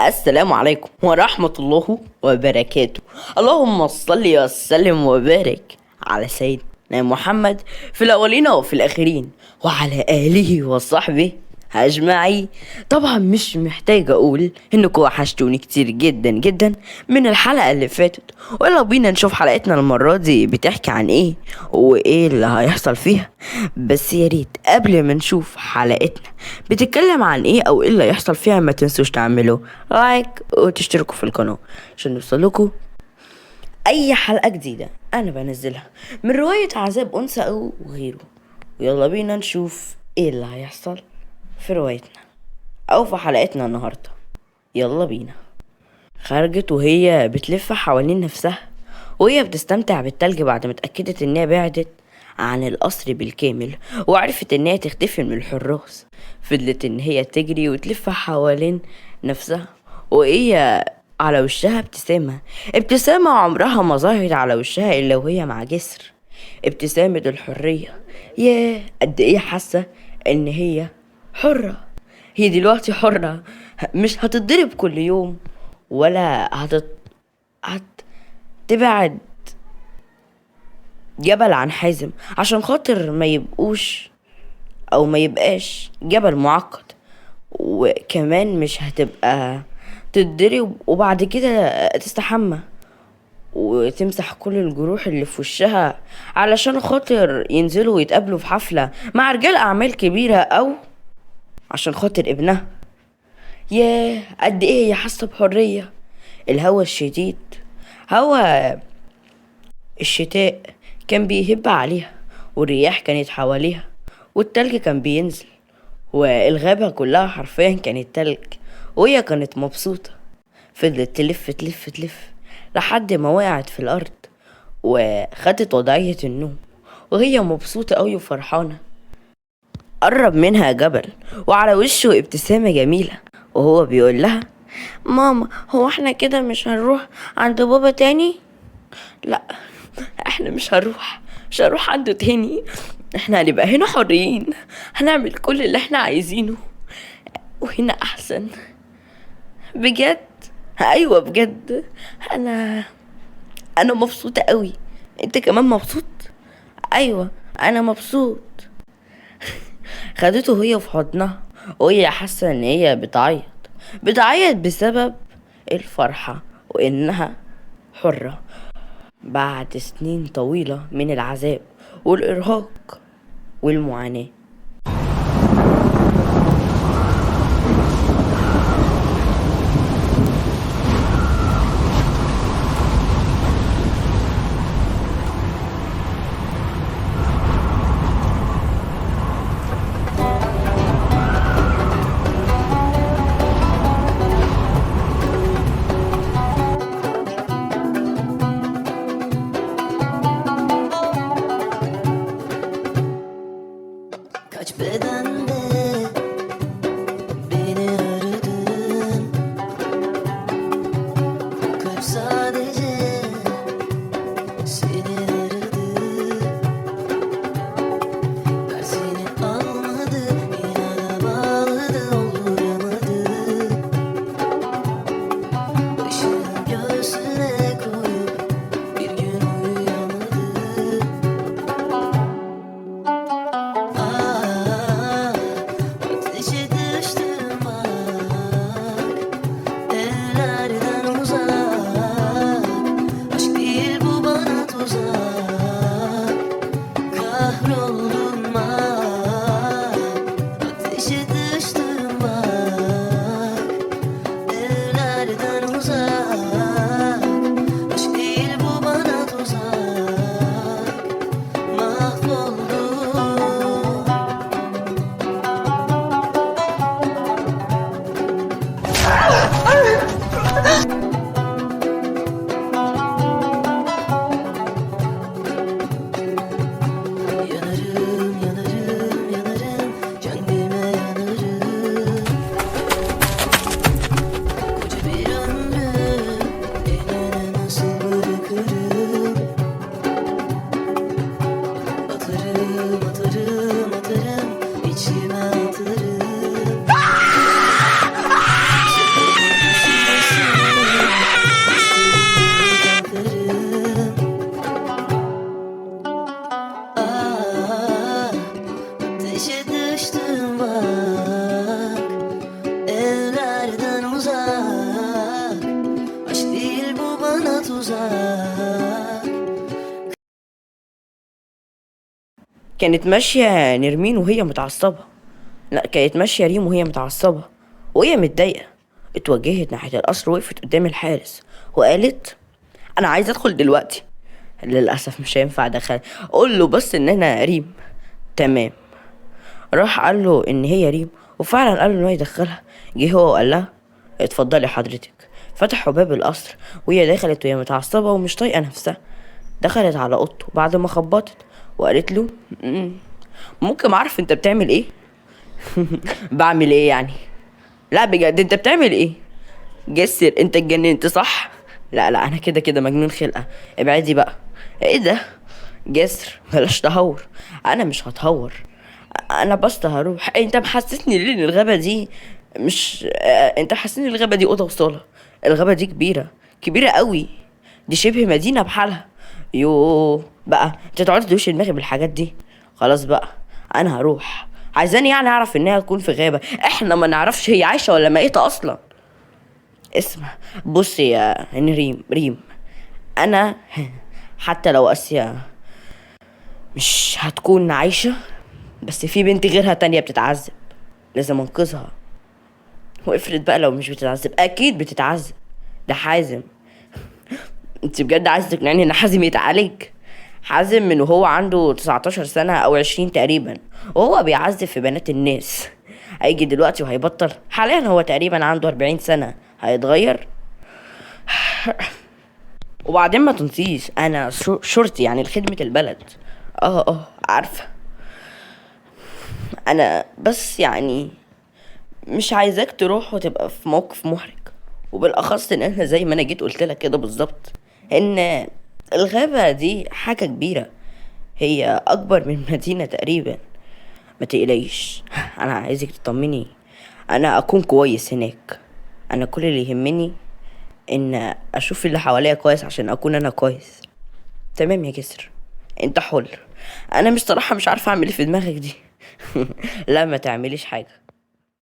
السلام عليكم ورحمة الله وبركاته. اللهم صل وسلم وبارك على سيدنا محمد في الأولين وفي الآخرين وعلى آله وصحبه أجمعين. طبعا مش محتاج أقول إنكم وحشتوني كتير جدا جدا من الحلقة اللي فاتت، ويلا بينا نشوف حلقتنا المرة دي بتحكي عن إيه وإيه اللي هيحصل فيها. بس يا ريت قبل ما نشوف حلقتنا بتتكلم عن إيه أو إيه اللي هيحصل فيها ما تنسوش تعملوا لايك وتشتركوا في القناة عشان يوصلكوا أي حلقة جديدة أنا بنزلها من رواية عذاب أنثى أو غيره. ويلا بينا نشوف إيه اللي هيحصل في روايتنا أو في حلقتنا النهاردة. يلا بينا. خرجت وهي بتلف حوالين نفسها وهي بتستمتع بالتلج بعد ما اتأكدت إنها بعدت عن القصر بالكامل وعرفت إنها تختفي من الحراس. فضلت إن هي تجري وتلف حوالين نفسها وهي على وشها ابتسامة عمرها ما ظهرت على وشها إلا وهي مع جسر ابتسامة الحرية. ياه قد إيه حاسة إن هي حرة. هي دلوقتي حرة، مش هتتضرب كل يوم ولا هتبعد جبل عن حازم عشان خاطر ما يبقاش جبل معقد. وكمان مش هتبقى تتضرب وبعد كده تستحمى وتمسح كل الجروح اللي في وشها علشان خاطر ينزلوا ويتقابلوا في حفلة مع رجال أعمال كبيرة أو عشان خاطر ابنها. ياه قد ايه هي حاسة بحرية. الهوا الشديد، هوا الشتاء كان بيهب عليها والرياح كانت حواليها والتلج كان بينزل والغابة كلها حرفيا كانت تلج وهي كانت مبسوطة. فضلت تلف تلف تلف لحد ما وقعت في الأرض وخدت وضعية النوم وهي مبسوطة أوي وفرحانة. قرب منها جبل وعلى وشه ابتسامة جميلة وهو بيقول لها: ماما، هو احنا كده مش هنروح عند بابا تاني؟ لا، احنا مش هنروح عنده تاني. احنا هنبقى هنا حريين، هنعمل كل اللي احنا عايزينه وهنا احسن. بجد؟ ايوه بجد. انا مبسوطة قوي. انت كمان مبسوط؟ ايوه انا مبسوط. خدته هي في حضنها وهي حاسة ان هي بتعيط بسبب الفرحة وانها حرة بعد سنين طويلة من العذاب والارهاق والمعاناة. كانت ماشية نرمين وهي متعصبة. لا، كانت ماشية ريم وهي متعصبة وهي متضايقة. اتوجهت ناحية القصر، وقفت قدام الحارس وقالت: أنا عايزة أدخل دلوقتي. للأسف مش هينفع أدخل، قول له بس إن أنا ريم. تمام. راح قال له إن هي ريم، وفعلا قال له إن هو يدخلها. جه هو وقال لها: اتفضلي حضرتك. فتحوا باب القصر وهي دخلت وهي متعصبة ومش طايقة نفسها. دخلت على اوضته بعد ما خبطت وقالت له: "مم، ممكن اعرف انت بتعمل ايه؟" بعمل ايه يعني؟ لا بجد، انت بتعمل ايه؟ جسر، انت اتجننت صح؟ لا لا، انا كده كده مجنون خلقه. ابعدي بقى. ايه ده؟ جسر، بلاش تهور. انا مش هتهور، انا بس هروح. انت محسسني ليه ان الغابه دي مش انت محسسني الغابه دي اوضه وصاله. الغابه دي كبيره، كبيره قوي. دي شبه مدينه بحالها. يوه بقى، انت تقعد تدوش دماغي بالحاجات دي. خلاص بقى، انا هروح. عايزاني يعني اعرف انها تكون في غابه؟ احنا ما نعرفش هي عايشه ولا ميته اصلا. اسمع، بص يا ريم، انا حتى لو اسيا مش هتكون عايشه، بس في بنت غيرها تانية بتتعذب، لازم انقذها. وافرض بقى لو مش بتتعذب، اكيد بتتعذب. ده حازم. انت بجد عايز تقنعني ان حازم يتعالج؟ حازم من وهو عنده 19 سنة او 20 تقريبا وهو بيعذب في بنات الناس. هيجي دلوقتي وهيبطل؟ حاليا هو تقريبا عنده 40 سنة، هيتغير؟ وبعدين ما تنسيش انا شرطي، يعني لخدمة البلد. عارفة. انا بس يعني مش عايزاك تروح وتبقى في موقف محرج، وبالاخص ان انا زي ما انا جيت قلت لك كده بالظبط، ان الغابة دي حاجة كبيرة، هي اكبر من مدينة تقريبا. ما تقلقيش، انا عايزك تطمني، انا اكون كويس هناك. انا كل اللي يهمني ان اشوف اللي حواليا كويس عشان اكون انا كويس. تمام يا جسر، انت حر. انا مش صراحة مش عارفة اعمل ايه في دماغك دي. لا، ما تعمليش حاجة.